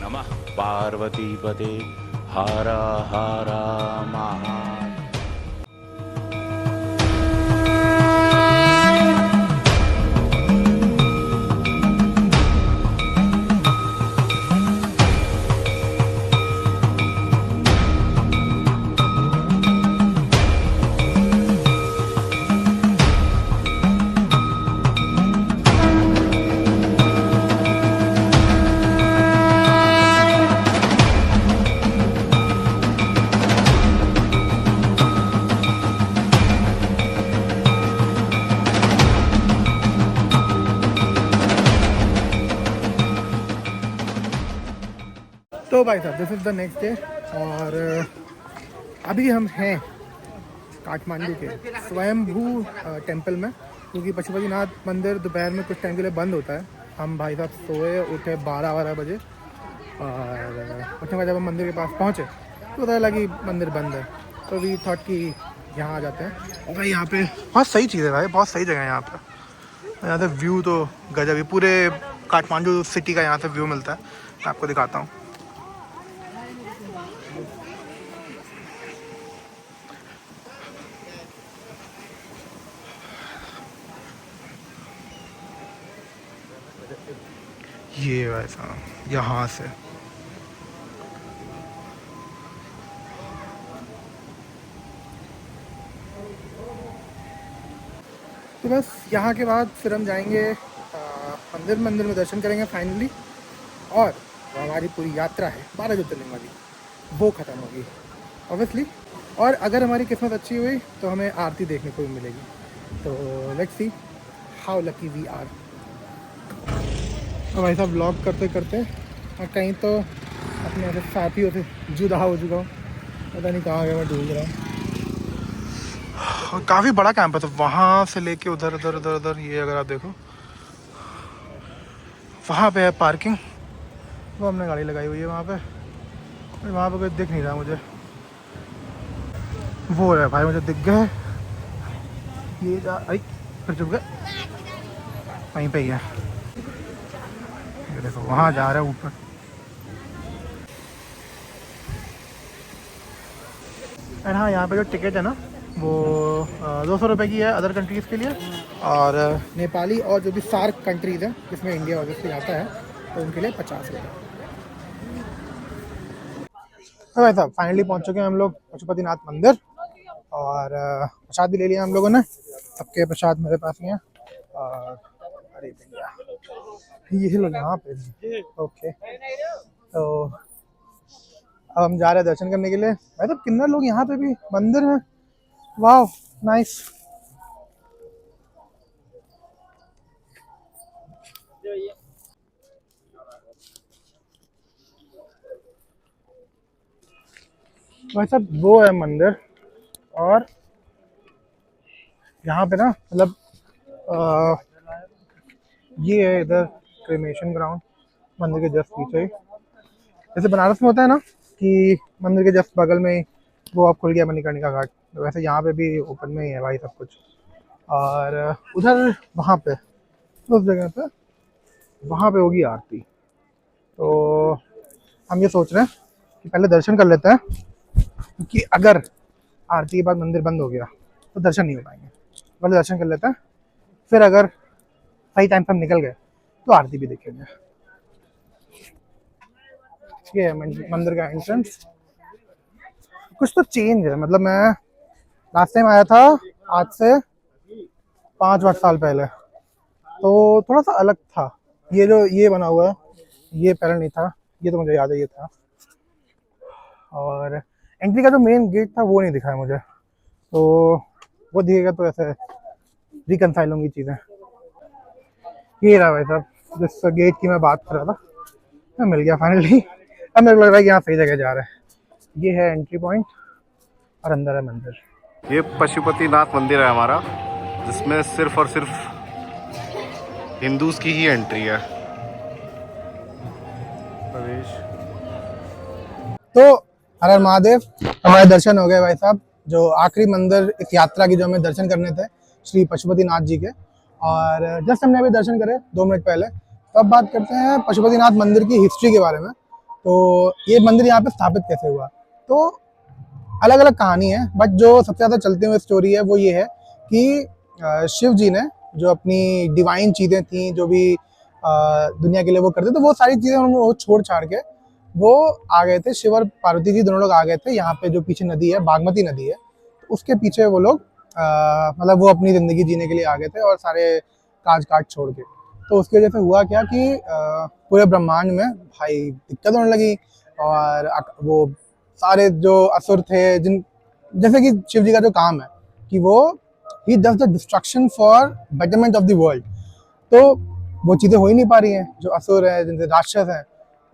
नमः पार्वतीपते हर हर महादेव। तो भाई साहब this is the next day और अभी हम हैं काठमांडू के स्वयंभू टेंपल में, क्योंकि पशुपतिनाथ मंदिर दोपहर में कुछ टाइम के लिए बंद होता है। हम भाई साहब सोए उठे 12 बजे और उठने के बाद जब हम मंदिर के पास पहुँचे तो पता लगा कि मंदिर बंद है, तो वी थॉट कि यहाँ आ जाते हैं। और भाई यहाँ पे बहुत सही चीज़ है भाई, बहुत सही जगह है यहाँ पे। यहाँ से व्यू तो गजब है, पूरे काठमांडू सिटी का यहाँ से व्यू मिलता है। मैं आपको दिखाता हूँ। ये वैसा यहाँ से तो बस यहाँ के बाद फिर हम जाएंगे मंदिर में दर्शन करेंगे फाइनली, और हमारी पूरी यात्रा है 12 ज्योतिर्लिंग वाली वो ख़त्म होगी ऑब्वियसली। और अगर हमारी किस्मत अच्छी हुई तो हमें आरती देखने को भी मिलेगी। तो let's see how lucky we are. तो भाई साहब व्लॉग करते करते मैं कहीं तो अपने ऐसे साथियों से जुदा हो चुका हूँ, पता नहीं कहाँ गया, मैं ढूंढ रहा हूँ। काफ़ी बड़ा कैंप है, तो वहाँ से लेके उधर उधर उधर उधर ये अगर आप देखो वहाँ पे है पार्किंग, वो हमने गाड़ी लगाई हुई है वहाँ पे। वहाँ पे कोई दिख नहीं रहा मुझे, वो है भाई मुझे दिख गए ये जा आई फिर चुप गए, वहीं पे ही है ये देखो, वहाँ जा रहा है ऊपर। एंड हाँ, यहाँ पे जो टिकट है ना वो 200 रुपये की है अदर कंट्रीज़ के लिए, और नेपाली और जो भी सार्क कंट्रीज़ हैं जिसमें इंडिया ऑब्वियसली आता है तो उनके लिए 50 रुपये। तो भाई साहब फाइनली पहुँच चुके हैं हम लोग पशुपतिनाथ मंदिर, और प्रसाद भी ले लिया हम लोगों ने। सबके प्रसाद मेरे पास ही हैं। और अरे भैया ये लोग यहाँ पे ओके, तो अब हम जा रहे हैं दर्शन करने के लिए। भाई तो किन्नर लोग यहाँ पे भी मंदिर में, वाह नाइस। भाई साहब वो है मंदिर, और यहाँ पे ना मतलब ये है इधर क्रेमेशन ग्राउंड मंदिर के जस्ट पीछे ही। जैसे बनारस में होता है ना कि मंदिर के जस्ट बगल में ही वो अब खुल गया मणिकर्णिका घाट, तो वैसे यहाँ पे भी ओपन में ही है भाई सब कुछ। और उधर वहाँ पे उस जगह पे वहाँ पे होगी आरती, तो हम ये सोच रहे हैं कि पहले दर्शन कर लेते हैं, क्योंकि अगर आरती के बाद मंदिर बंद हो गया तो दर्शन नहीं हो पाएंगे। पहले दर्शन कर लेते हैं, फिर अगर सही टाइम पर हम निकल गए तो आरती भी देखेंगे। ये है मंदिर का एंट्रेंस। कुछ तो चेंज है, मतलब मैं लास्ट टाइम आया था आज से 5 साल पहले, तो थोड़ा सा अलग था। ये जो ये बना हुआ है ये पहले नहीं था, ये तो मुझे याद है ये था। और एंट्री का जो मेन गेट था वो नहीं दिखा है मुझे, तो वो दिखेगा तो ऐसे रिकनसाइल होंगी चीज़ें। ये रहा भाई साहब जिस गेट की मैं बात कर रहा था, मिल गया फाइनली। अब मेरे को लग रहा है कि यहाँ सही जगह जा रहा है। ये है एंट्री पॉइंट और अंदर है मंदिर। ये पशुपतिनाथ मंदिर है हमारा, जिसमें सिर्फ और सिर्फ हिंदूज की ही एंट्री है। प्रवेश। तो हर हर महादेव, हमारे दर्शन हो गए भाई साहब। जो आखिरी मंदिर इस यात्रा की जो हमें दर्शन करने थे श्री पशुपतिनाथ जी के, और जस्ट हमने अभी दर्शन करे 2 मिनट पहले। तो अब बात करते हैं पशुपतिनाथ मंदिर की हिस्ट्री के बारे में। तो ये मंदिर यहाँ पे स्थापित कैसे हुआ, तो अलग अलग कहानी है, बट जो सबसे ज़्यादा चलते हुए स्टोरी है वो ये है कि शिव जी ने जो अपनी डिवाइन चीज़ें थी, जो भी दुनिया के लिए वो करते, तो वो सारी चीज़ें वो छोड़ छाड़ के वो आ गए थे। शिव और पार्वती जी दोनों लोग आ गए थे यहाँ पे, जो पीछे नदी है, बागमती नदी है, तो उसके पीछे वो लोग मतलब वो अपनी ज़िंदगी जीने के लिए आ गए थे और सारे काज काज छोड़ के। तो उसकी वजह से हुआ क्या कि पूरे ब्रह्मांड में भाई दिक्कत होने लगी, और वो सारे जो असुर थे, जिन जैसे कि शिव जी का जो काम है कि वो he does the destruction for betterment of the world, तो वो चीज़ें हो ही नहीं पा रही हैं। जो असुर है, जिनसे राक्षस हैं,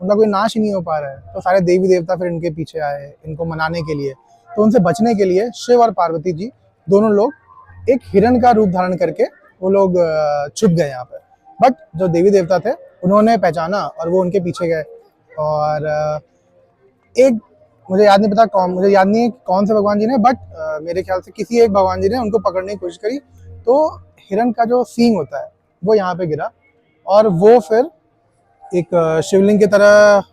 उनका कोई नाश ही नहीं हो पा रहा है, तो सारे देवी देवता फिर इनके पीछे आए इनको मनाने के लिए। तो उनसे बचने के लिए शिव और पार्वती जी दोनों लोग एक हिरण का रूप धारण करके वो लोग छुप गए यहाँ पे। बट जो देवी देवता थे उन्होंने पहचाना और वो उनके पीछे गए। और एक मुझे याद नहीं है कौन से भगवान जी ने, बट मेरे ख्याल से किसी एक भगवान जी ने उनको पकड़ने की कोशिश करी, तो हिरण का जो सींग होता है वो यहाँ पे गिरा, और वो फिर एक शिवलिंग की तरह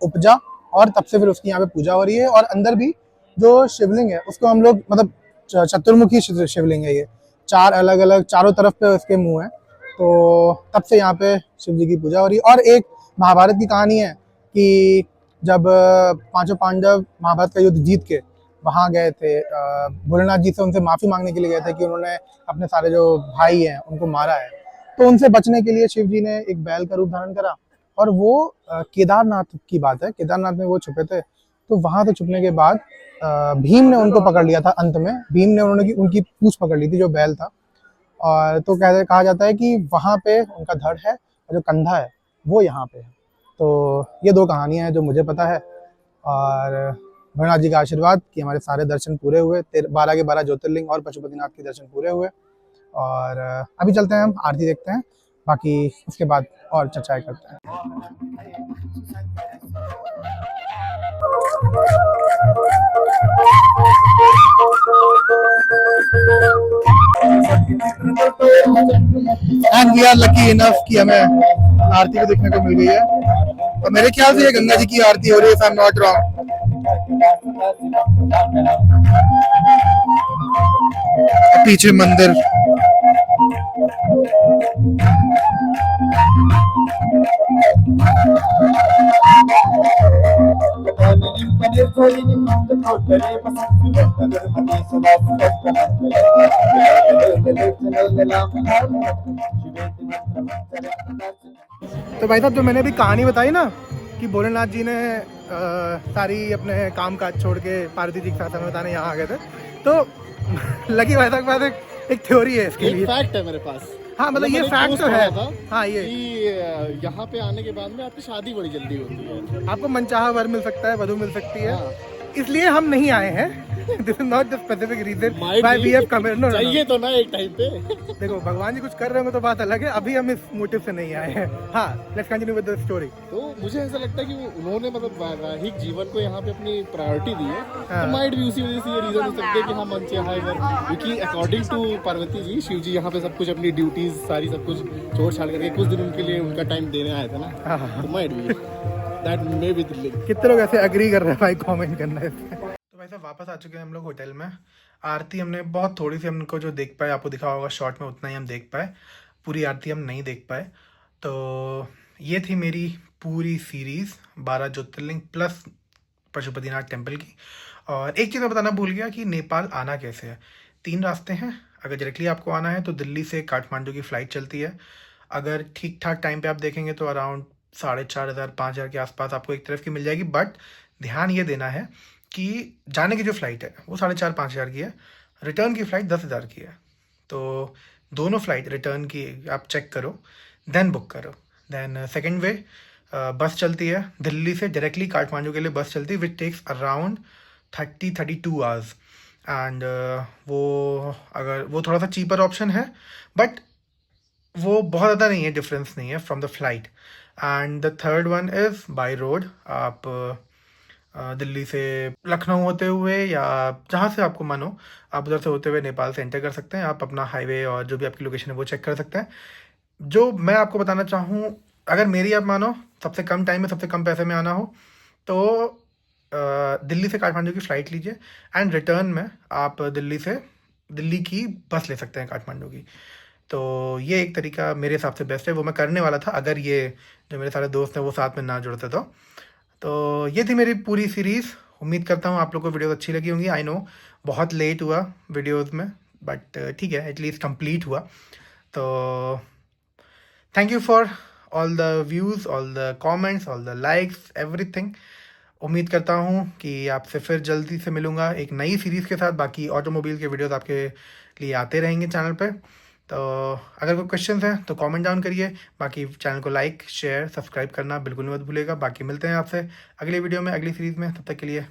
उपजा, और तब से फिर उसकी यहाँ पे पूजा हो रही है। और अंदर भी जो शिवलिंग है उसको हम लोग मतलब चतुर्मुखी शिवलिंग है ये, चार अलग अलग चारों तरफ पे उसके मुंह है, तो तब से यहाँ पे शिव जी की पूजा हो रही है। और एक महाभारत की कहानी है कि जब पांचों पांडव महाभारत का युद्ध जीत के वहाँ गए थे, भोलेनाथ जी से उनसे माफ़ी मांगने के लिए गए थे कि उन्होंने अपने सारे जो भाई हैं उनको मारा है, तो उनसे बचने के लिए शिव जी ने एक बैल का रूप धारण करा, और वो केदारनाथ की बात है, केदारनाथ में वो छुपे थे। तो वहाँ से छुपने के बाद भीम ने उनको पकड़ लिया था। अंत में भीम ने उनकी पूंछ पकड़ ली थी, जो बैल था, और तो कहा जाता है कि वहाँ पे उनका धड़ है और जो कंधा है वो यहाँ पे है। तो ये दो कहानियाँ हैं जो मुझे पता है, और भोलेनाथ जी का आशीर्वाद कि हमारे सारे दर्शन पूरे हुए, 12 के 12 ज्योतिर्लिंग और पशुपतिनाथ के दर्शन पूरे हुए। और अभी चलते हैं, हम आरती देखते हैं, बाकी उसके बाद और चर्चाएं करते हैं। And we are lucky enough कि हमें आरती भी देखने को मिल गई है, और मेरे ख्याल से ये गंगा जी की आरती हो रही है, if I am not wrong. पीछे मंदिर, तो भाई साहब जो मैंने अभी कहानी बताई ना कि भोलेनाथ जी ने सारी अपने काम काज छोड़ के पार्वती जी के साथ हमें बताने यहाँ आ गए थे, तो लकी भाई साहब के पास एक थ्योरी है इसके लिए। फैक्ट है मेरे पास। हाँ मतलब ये फैक्ट तो है। हाँ ये यहाँ पे आने के बाद में आपकी शादी बड़ी जल्दी होती है, आपको मनचाहा वर मिल सकता है, वधु मिल सकती है। हाँ। इसलिए हम नहीं आए हैं। This is not the specific reason why we have come. नो चाहिए तो ना एक टाइम पे। देखो भगवान जी कुछ कर रहे होंगे तो बात अलग है, अभी हम इस मोटिव से नहीं आए हैं। हाँ let's continue with the story. तो मुझे ऐसा लगता है कि उन्होंने मतलब वैवाहिक जीवन को यहाँ पे अपनी प्रायोरिटी दी है, तो माइट भी उसी वजह से ये रीजन हो सकते हैं कि हाँ मनचाहा है, क्योंकि अकॉर्डिंग टू पार्वती जी शिव जी यहाँ पे सब कुछ अपनी ड्यूटीज सारी सब कुछ छोड़ छाड़ करके कुछ दिन उनके लिए उनका टाइम देने आए थे ना, तो माइट भी that may be the link. कितने लोग ऐसे एग्री कर रहे हैं भाई, कमेंट करना है। तो भाई साहब वापस आ चुके हैं हम लोग होटल में। आरती हमने बहुत थोड़ी सी हमको जो देख पाए, आपको दिखा होगा शॉर्ट में, उतना ही हम देख पाए, पूरी आरती हम नहीं देख पाए। तो ये थी मेरी पूरी सीरीज़ 12 ज्योतिर्लिंग प्लस पशुपतिनाथ टेम्पल की। और एक चीज़ मैं बताना भूल गया कि नेपाल आना कैसे है। 3 रास्ते हैं। अगर डायरेक्टली आपको आना है तो दिल्ली से काठमांडू की फ़्लाइट चलती है। अगर ठीक ठाक टाइम पे आप देखेंगे तो अराउंड 4,500 5,000 के आसपास आपको एक तरफ की मिल जाएगी। बट ध्यान ये देना है कि जाने की जो फ़्लाइट है वो 4,500-5,000 की है, रिटर्न की फ़्लाइट 10,000 की है। तो दोनों फ़्लाइट रिटर्न की आप चेक करो, देन बुक करो। देन सेकेंड वे बस चलती है दिल्ली से डायरेक्टली काठमांडू के लिए, बस चलती है which takes around 30-32 hours. And वो थोड़ा सा चीपर ऑप्शन है, बट वो बहुत ज़्यादा नहीं है, डिफरेंस नहीं है from the flight. And the third one is by road. आप दिल्ली से लखनऊ होते हुए या जहाँ से आपको मन हो, आप उधर से होते हुए नेपाल से एंटर कर सकते हैं। आप अपना हाईवे और जो भी आपकी लोकेशन है वो चेक कर सकते हैं। जो मैं आपको बताना चाहूँ अगर मेरी आप मानो सबसे कम टाइम में सबसे कम पैसे में आना हो तो दिल्ली से काठमांडू की फ़्लाइट लीजिए एंड रिटर्न में आप दिल्ली की बस ले सकते हैं काठमांडू की। तो ये एक तरीका मेरे हिसाब से बेस्ट है, वो मैं करने वाला था अगर ये जो मेरे सारे दोस्त हैं वो साथ में ना जुड़ते तो ये थी मेरी पूरी सीरीज़। उम्मीद करता हूँ आप लोग को वीडियो अच्छी लगी होंगी। आई नो बहुत लेट हुआ वीडियोस में, बट ठीक है, एटलीस्ट कंप्लीट हुआ। तो thank you for all the views, all the comments, all the likes, everything. उम्मीद करता हूँ कि आपसे फिर जल्दी से मिलूँगा एक नई सीरीज़ के साथ। बाकी ऑटोमोबाइल के वीडियोस आपके लिए आते रहेंगे चैनल पे। तो अगर कोई क्वेश्चंस हैं तो कमेंट डाउन करिए। बाकी चैनल को लाइक शेयर सब्सक्राइब करना बिल्कुल मत भूलिएगा। बाकी मिलते हैं आपसे अगली वीडियो में, अगली सीरीज़ में। तब तक के लिए